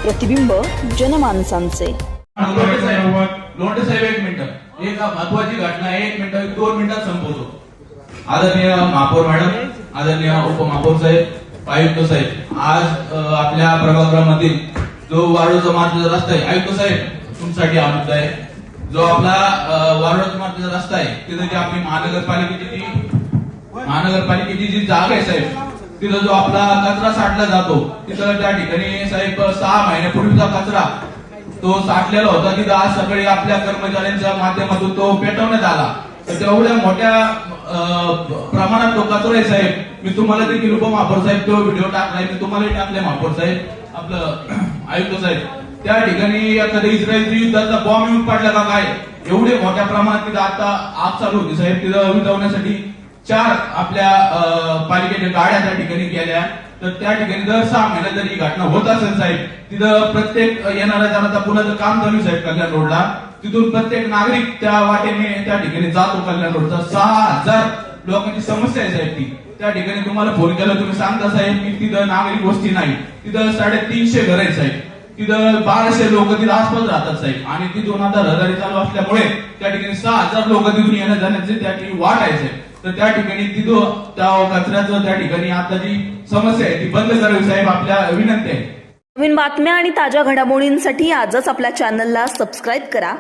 प्रतिबिंब जनमानसांचे। लोंढे साहेब एक मिनिट, एक महत्वाची घटना आहे, 1 मिनिट 2 मिनिटात संपवतो। आदरणीय महापौर मॅडम, आदरणीय उपमहापौर साहेब, आयुक्त साहेब, आज आपल्या प्रभागामधील जो वाळूचा मार्गाचा रस्ता आहे, आयुक्त साहेब तुमच्यासाठी हा मुद्दा आहे। जो आपला वाळूचा मार्गाचा रस्ता आहे तिथे जी आपली महानगरपालिकेची जी जागा आहे साहेब, तिथं जो आपला कचरा साठला जातो, तिथं त्या ठिकाणी साहेब 6 महिन्यापूर्वीचा कचरा तो साठलेला होता। तिथं आज सकाळी आपल्या कर्मचाऱ्यांच्या माध्यमातून तो पेटवण्यात आला। तर तेवढ्या मोठ्या प्रमाणात तो कचरा आहे साहेब, मी तुम्हाला देखील उपमहापौर साहेब तो व्हिडिओ टाकलाय, मी तुम्हालाही टाकले महापौर साहेब, आपलं आयुक्त साहेब, त्या ठिकाणी एखाद्या इस्रायली युद्धाचा बॉम्ब येऊन पडला का काय, एवढे मोठ्या प्रमाणात तिथं आता आग चालू होती साहेब। तिथं विझवण्यासाठी 4 आपल्या पालिकेच्या गाड्या त्या ठिकाणी गेल्या। तर त्या ठिकाणी दर 6 महिन्यात जर ही घटना होत असेल साहेब, तिथं प्रत्येक येणाऱ्या जाणाऱ्या पुण्याचं काम चालू साहेब कल्याण रोडला, तिथून प्रत्येक नागरिक त्या वाटेने त्या ठिकाणी जातो कल्याण रोडचा। 6000 लोकांची समस्या आहे साहेब ती। त्या ठिकाणी तुम्हाला फोन केला, तुम्ही सांगता साहेब की तिथं नागरिक वस्ती नाही, तिथं 350 घर आहेत साहेब, तिथं 1200 लोक तिथं आसपास राहतात साहेब, आणि तिथून आता रहदारी चालू असल्यामुळे त्या ठिकाणी 6000 लोक तिथून येण्या जाण्याचे त्या ठिकाणी वाट आहे साहेब। तर त्या ठिकाणी तिथं त्या कचऱ्याचं त्या ठिकाणी आता जी समस्या आहे ती बंद करावी साहेब, आपल्या विनंती आहे। नवीन बातम्या आणि ताज्या घडामोडींसाठी आजच आपल्या चॅनलला सबस्क्राईब करा